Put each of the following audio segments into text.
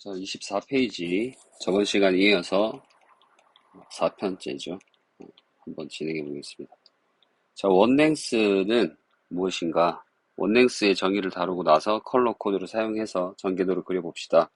자, 24페이지. 저번 시간에 이어서 4편째죠. 한번 진행해 보겠습니다. 자, 원랭스는 무엇인가? 원랭스의 정의를 다루고 나서 컬러 코드를 사용해서 전개도를 그려봅시다.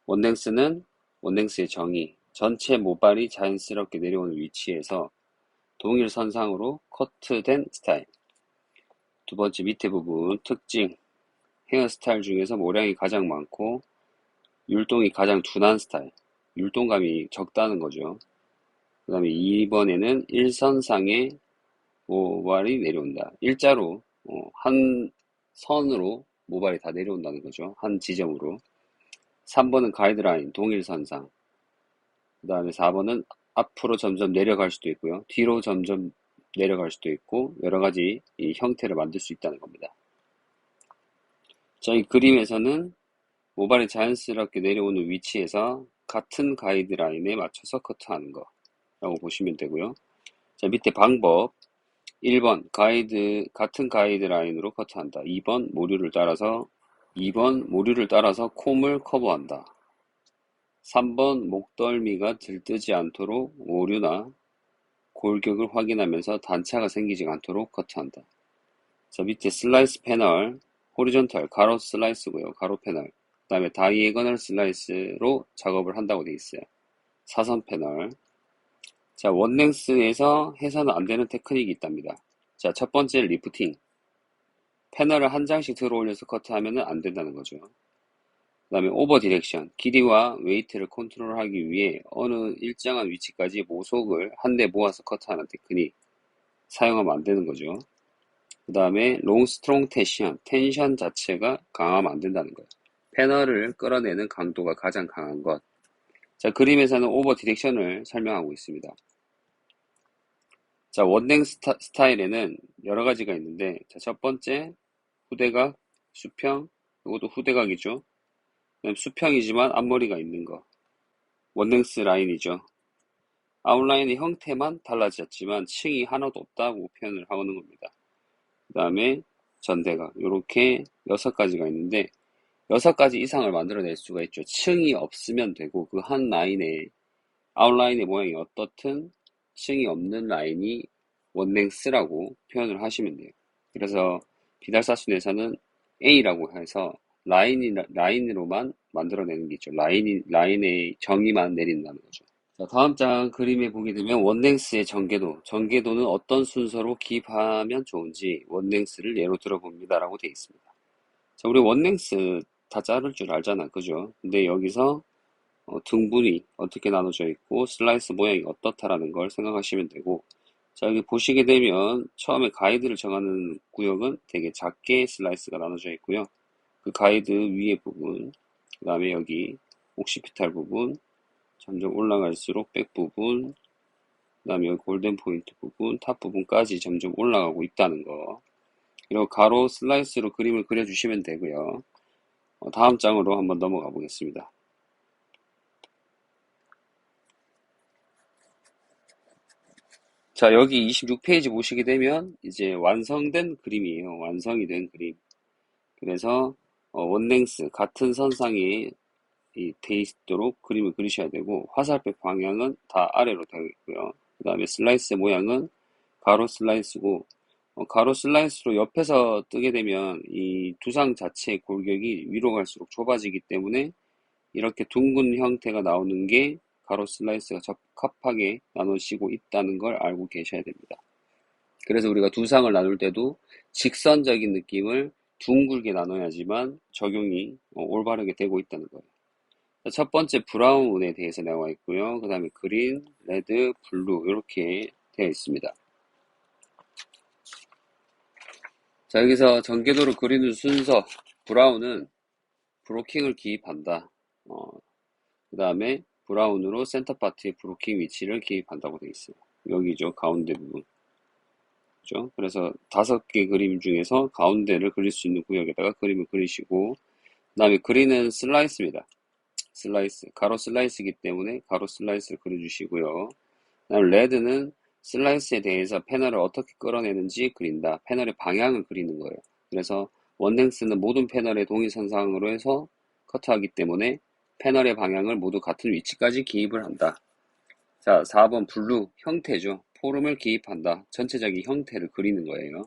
원랭스는 원랭스의 정의, 전체 모발이 자연스럽게 내려오는 위치에서 동일 선상으로 커트된 스타일. 두 번째 밑에 부분, 특징, 헤어스타일 중에서 모량이 가장 많고 율동이 가장 둔한 스타일. 율동감이 적다는 거죠. 그 다음에 2번에는 일선상에 모발이 내려온다. 일자로 한 선으로 모발이 다 내려온다는 거죠. 한 지점으로. 3번은 가이드라인, 동일선상. 그 다음에 4번은 앞으로 점점 내려갈 수도 있고요. 뒤로 점점 내려갈 수도 있고 여러 가지 이 형태를 만들 수 있다는 겁니다. 자, 이 그림에서는 모발이 자연스럽게 내려오는 위치에서 같은 가이드라인에 맞춰서 커트하는 거라고 보시면 되고요. 자, 밑에 방법. 1번 같은 가이드라인으로 커트한다. 2번 모류를 따라서 콤을 커버한다. 3번 목덜미가 들뜨지 않도록 오류나 골격을 확인하면서 단차가 생기지 않도록 커트한다. 자, 밑에 슬라이스 패널, 호리존탈, 가로 슬라이스고요. 가로 패널. 그 다음에 다이애거널 슬라이스로 작업을 한다고 되어 있어요. 사선 패널. 자, 원랭스에서 해서는 안 되는 테크닉이 있답니다. 자, 첫 번째 리프팅. 패널을 한 장씩 들어 올려서 커트하면 안 된다는 거죠. 그 다음에 오버 디렉션. 길이와 웨이트를 컨트롤하기 위해 어느 일정한 위치까지 모속을 한데 모아서 커트하는 테크닉. 사용하면 안 되는 거죠. 그 다음에 롱 스트롱 텐션 자체가 강하면 안 된다는 거예요. 패널을 끌어내는 강도가 가장 강한 것. 자, 그림에서는 오버 디렉션을 설명하고 있습니다. 자, 원랭 스타일에는 여러 가지가 있는데, 자, 첫 번째, 후대각, 수평, 이것도 후대각이죠. 그다음 수평이지만 앞머리가 있는 거. 원랭스 라인이죠. 아웃라인의 형태만 달라졌지만 층이 하나도 없다고 표현을 하는 겁니다. 그 다음에 전대각. 이렇게 6가지가 있는데, 6가지 이상을 만들어낼 수가 있죠. 층이 없으면 되고, 그 한 라인에, 아웃라인의 모양이 어떻든 층이 없는 라인이 원랭스라고 표현을 하시면 돼요. 그래서 비달사순에서는 A라고 해서 라인으로만 만들어내는 게 있죠. 라인의 정의만 내린다는 거죠. 자, 다음 장 그림에 보게 되면 원랭스의 전개도는 어떤 순서로 기입하면 좋은지 원랭스를 예로 들어봅니다라고 되어 있습니다. 자, 우리 원랭스 다 자를 줄 알잖아, 그죠? 근데 여기서 등분이 어떻게 나눠져 있고 슬라이스 모양이 어떻다라는 걸 생각하시면 되고, 자, 여기 보시게 되면 처음에 가이드를 정하는 구역은 되게 작게 슬라이스가 나눠져 있고요. 그 가이드 위에 부분, 그 다음에 여기 옥시피탈 부분, 점점 올라갈수록 백 부분, 그 다음에 여기 골든 포인트 부분, 탑 부분까지 점점 올라가고 있다는 거. 그리고 가로 슬라이스로 그림을 그려주시면 되고요. 다음 장으로 한번 넘어가 보겠습니다. 자, 여기 26페이지 보시게 되면 이제 완성된 그림이에요. 완성이 된 그림. 그래서 원랭스 같은 선상에 돼 있도록 그림을 그리셔야 되고, 화살표 방향은 다 아래로 되어 있고요. 그 다음에 슬라이스 모양은 가로 슬라이스고, 가로 슬라이스로 옆에서 뜨게 되면 이 두상 자체의 골격이 위로 갈수록 좁아지기 때문에 이렇게 둥근 형태가 나오는 게 가로 슬라이스가 적합하게 나눠지고 있다는 걸 알고 계셔야 됩니다. 그래서 우리가 두상을 나눌 때도 직선적인 느낌을 둥글게 나눠야지만 적용이 올바르게 되고 있다는 거예요. 첫 번째 브라운에 대해서 나와 있고요. 그 다음에 그린, 레드, 블루 이렇게 되어 있습니다. 자, 여기서 전개도를 그리는 순서. 브라운은 브로킹을 기입한다. 그 다음에 브라운으로 센터 파트의 브로킹 위치를 기입한다고 되어 있어요. 여기죠. 가운데 부분. 그죠? 그래서 5개 그림 중에서 가운데를 그릴 수 있는 구역에다가 그림을 그리시고, 그 다음에 그린은 슬라이스입니다. 슬라이스. 가로 슬라이스이기 때문에 가로 슬라이스를 그려주시고요. 그 다음에 레드는 슬라이스에 대해서 패널을 어떻게 끌어내는지 그린다. 패널의 방향을 그리는 거예요. 그래서 원랭스는 모든 패널의 동일선상으로 해서 커트하기 때문에 패널의 방향을 모두 같은 위치까지 기입을 한다. 자, 4번 블루 형태죠. 포름을 기입한다. 전체적인 형태를 그리는 거예요.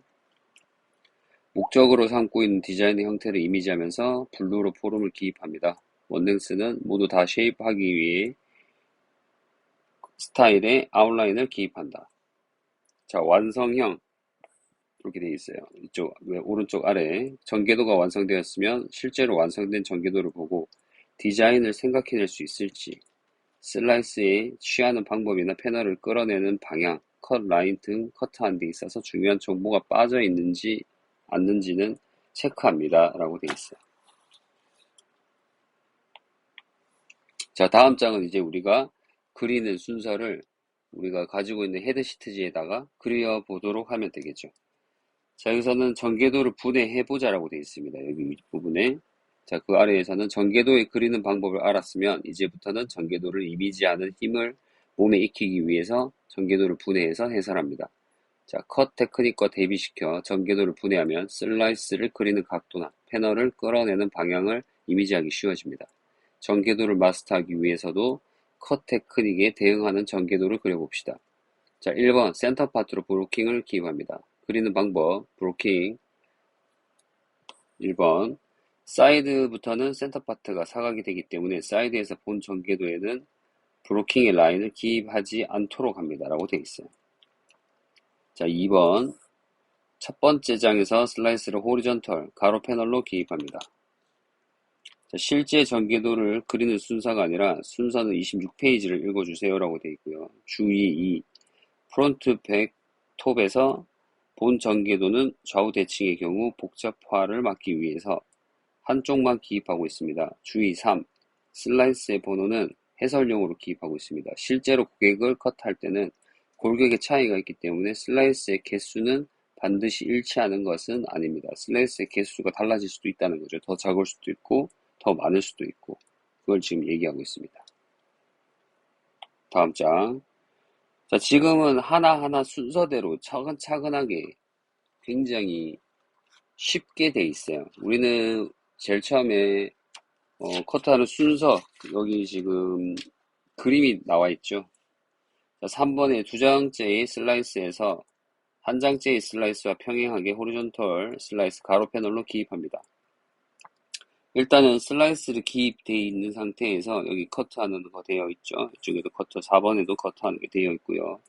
목적으로 삼고 있는 디자인의 형태를 이미지하면서 블루로 포름을 기입합니다. 원랭스는 모두 다 쉐입하기 위해 스타일의 아웃라인을 기입한다. 자, 완성형 이렇게 되어 있어요. 이쪽 오른쪽 아래 전개도가 완성되었으면 실제로 완성된 전개도를 보고 디자인을 생각해낼 수 있을지, 슬라이스에 취하는 방법이나 패널을 끌어내는 방향, 컷 라인 등 커트하는 데 있어서 중요한 정보가 빠져 있는지 않는지는 체크합니다. 라고 되어 있어요. 자, 다음 장은 이제 우리가 그리는 순서를 우리가 가지고 있는 헤드시트지에다가 그려보도록 하면 되겠죠. 자, 여기서는 전개도를 분해해보자라고 되어 있습니다. 여기 부분에. 자, 그 아래에서는 전개도에 그리는 방법을 알았으면 이제부터는 전개도를 이미지하는 힘을 몸에 익히기 위해서 전개도를 분해해서 해설합니다. 자, 컷 테크닉과 대비시켜 전개도를 분해하면 슬라이스를 그리는 각도나 패널을 끌어내는 방향을 이미지하기 쉬워집니다. 전개도를 마스터하기 위해서도 컷 테크닉에 대응하는 전개도를 그려봅시다. 자, 1번 센터 파트로 브로킹을 기입합니다. 그리는 방법 브로킹 1번 사이드부터는 센터 파트가 사각이 되기 때문에 사이드에서 본 전개도에는 브로킹의 라인을 기입하지 않도록 합니다. 라고 되어 있어요. 자, 2번 첫 번째 장에서 슬라이스를 호리전털 가로 패널로 기입합니다. 자, 실제 전개도를 그리는 순서가 아니라 순서는 26페이지를 읽어주세요. 라고 되어 있고요. 주의 2. 프론트 백 톱에서 본 전개도는 좌우 대칭의 경우 복잡화를 막기 위해서 한쪽만 기입하고 있습니다. 주의 3. 슬라이스의 번호는 해설용으로 기입하고 있습니다. 실제로 고객을 컷할 때는 골격의 차이가 있기 때문에 슬라이스의 개수는 반드시 일치하는 것은 아닙니다. 슬라이스의 개수가 달라질 수도 있다는 거죠. 더 작을 수도 있고 더 많을 수도 있고 그걸 지금 얘기하고 있습니다. 다음 장. 자, 지금은 하나하나 순서대로 차근차근하게 굉장히 쉽게 돼 있어요. 우리는 제일 처음에 커트하는 순서 여기 지금 그림이 나와 있죠. 자, 3번에 두 장째의 슬라이스에서 한 장째의 슬라이스와 평행하게 호리존털 슬라이스 가로 패널로 기입합니다. 일단은 슬라이스를 기입되어 있는 상태에서 여기 커트하는 거 되어 있죠. 이쪽에도 커트, 4번에도 커트하는 게 되어 있고요.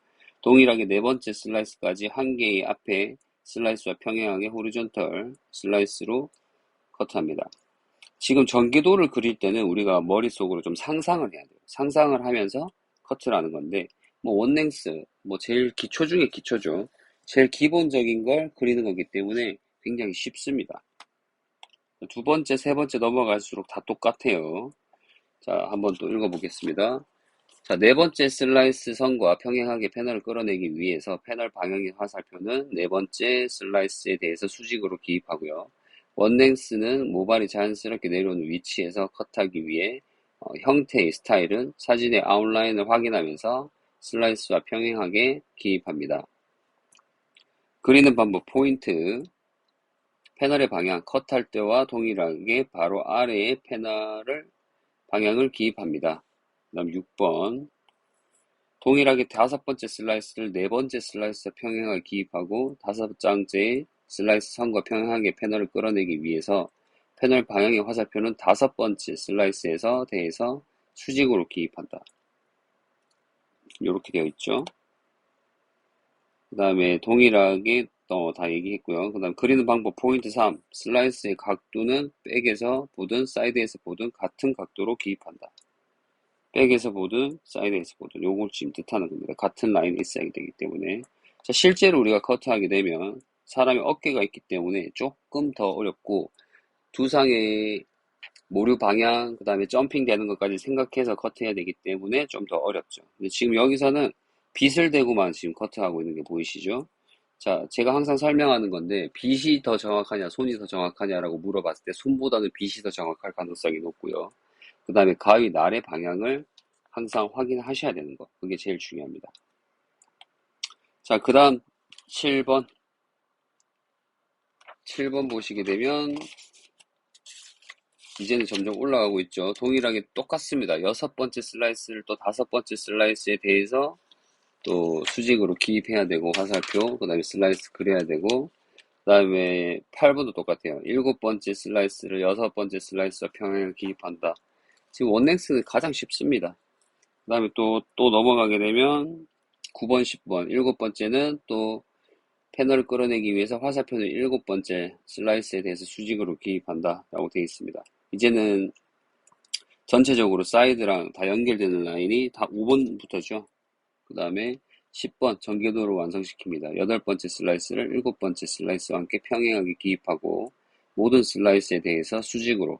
동일하게 네 번째 슬라이스까지 한 개의 앞에 슬라이스와 평행하게 호리존털 슬라이스로 커트합니다. 지금 전개도를 그릴 때는 우리가 머릿속으로 좀 상상을 해야 돼요. 상상을 하면서 커트를 하는 건데, 뭐 원랭스, 뭐 제일 기초 중에 기초죠. 제일 기본적인 걸 그리는 거기 때문에 굉장히 쉽습니다. 두 번째, 세 번째 넘어갈수록 다 똑같아요. 자, 한번 또 읽어보겠습니다. 자, 네 번째 슬라이스 선과 평행하게 패널을 끌어내기 위해서 패널 방향의 화살표는 네 번째 슬라이스에 대해서 수직으로 기입하고요. 원랭스는 모발이 자연스럽게 내려오는 위치에서 컷하기 위해 형태의 스타일은 사진의 아웃라인을 확인하면서 슬라이스와 평행하게 기입합니다. 그리는 방법 포인트 패널의 방향 컷할 때와 동일하게 바로 아래의 패널을 방향을 기입합니다. 그 다음 6번 동일하게 다섯 번째 슬라이스를 네 번째 슬라이스와 평행하게 기입하고 다섯 장째의 슬라이스 선과 평행하게 패널을 끌어내기 위해서 패널 방향의 화살표는 다섯 번째 슬라이스에서 대해서 수직으로 기입한다. 이렇게 되어 있죠. 그 다음에 동일하게 다 얘기했고요. 그 다음 그리는 방법 포인트 3. 슬라이스의 각도는 백에서 보든 사이드에서 보든 같은 각도로 기입한다. 백에서 보든 사이드에서 보든 요걸 지금 뜻하는 겁니다. 같은 라인에 있어야 되기 때문에. 자, 실제로 우리가 커트하게 되면 사람의 어깨가 있기 때문에 조금 더 어렵고 두상의 모류 방향, 그 다음에 점핑 되는 것까지 생각해서 커트해야 되기 때문에 좀 더 어렵죠. 근데 지금 여기서는 빗을 대고만 지금 커트하고 있는 게 보이시죠? 자, 제가 항상 설명하는 건데 빗이 더 정확하냐, 손이 더 정확하냐라고 물어봤을 때 손보다는 빗이 더 정확할 가능성이 높고요. 그 다음에 가위 날의 방향을 항상 확인하셔야 되는 거. 그게 제일 중요합니다. 자, 그 다음 7번. 7번 보시게 되면 이제는 점점 올라가고 있죠. 동일하게 똑같습니다. 여섯 번째 슬라이스를 또 다섯 번째 슬라이스에 대해서 또 수직으로 기입해야 되고, 화살표, 그 다음에 슬라이스 그려야 되고, 그 다음에 8번도 똑같아요. 일곱 번째 슬라이스를 여섯 번째 슬라이스와 평행을 기입한다. 지금 원넥스는 가장 쉽습니다. 그 다음에 또 넘어가게 되면 9번, 10번, 일곱 번째는 또 패널을 끌어내기 위해서 화살표는 일곱 번째 슬라이스에 대해서 수직으로 기입한다 라고 되어 있습니다. 이제는 전체적으로 사이드랑 다 연결되는 라인이 다 5번부터죠. 그 다음에 10번 전개도로 완성시킵니다. 여덟 번째 슬라이스를 일곱 번째 슬라이스와 함께 평행하게 기입하고 모든 슬라이스에 대해서 수직으로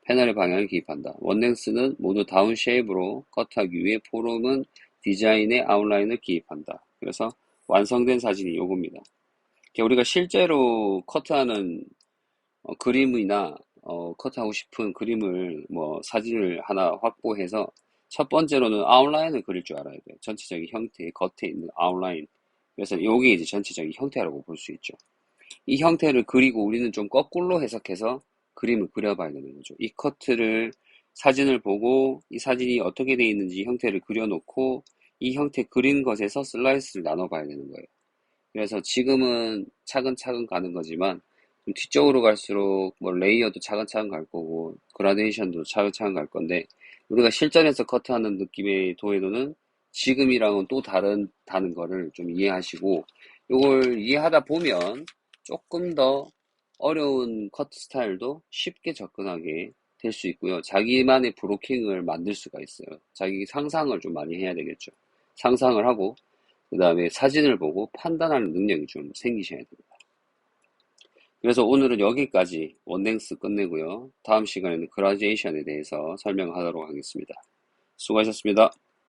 패널의 방향을 기입한다. 원넥스는 모두 다운 쉐입으로 커트하기 위해 포럼은 디자인의 아웃라인을 기입한다. 그래서 완성된 사진이 요겁니다. 우리가 실제로 커트하는 그림이나 커트하고 싶은 그림을 사진을 하나 확보해서 첫 번째로는 아웃라인을 그릴 줄 알아야 돼요. 전체적인 형태, 겉에 있는 아웃라인. 그래서 이게 이제 전체적인 형태라고 볼 수 있죠. 이 형태를 그리고 우리는 좀 거꾸로 해석해서 그림을 그려봐야 되는 거죠. 이 커트를 사진을 보고 이 사진이 어떻게 되어 있는지 형태를 그려놓고 이 형태 그린 것에서 슬라이스를 나눠봐야 되는 거예요. 그래서 지금은 차근차근 가는 거지만 좀 뒤쪽으로 갈수록 레이어도 차근차근 갈 거고 그라데이션도 차근차근 갈 건데 우리가 실전에서 커트하는 느낌의 도해도는 지금이랑은 또 다른 거를 좀 이해하시고 이걸 이해하다 보면 조금 더 어려운 커트 스타일도 쉽게 접근하게 될 수 있고요. 자기만의 브로킹을 만들 수가 있어요. 자기 상상을 좀 많이 해야 되겠죠. 상상을 하고 그 다음에 사진을 보고 판단하는 능력이 좀 생기셔야 됩니다. 그래서 오늘은 여기까지 원넥스 끝내고요. 다음 시간에는 그라듀에이션에 대해서 설명하도록 하겠습니다. 수고하셨습니다.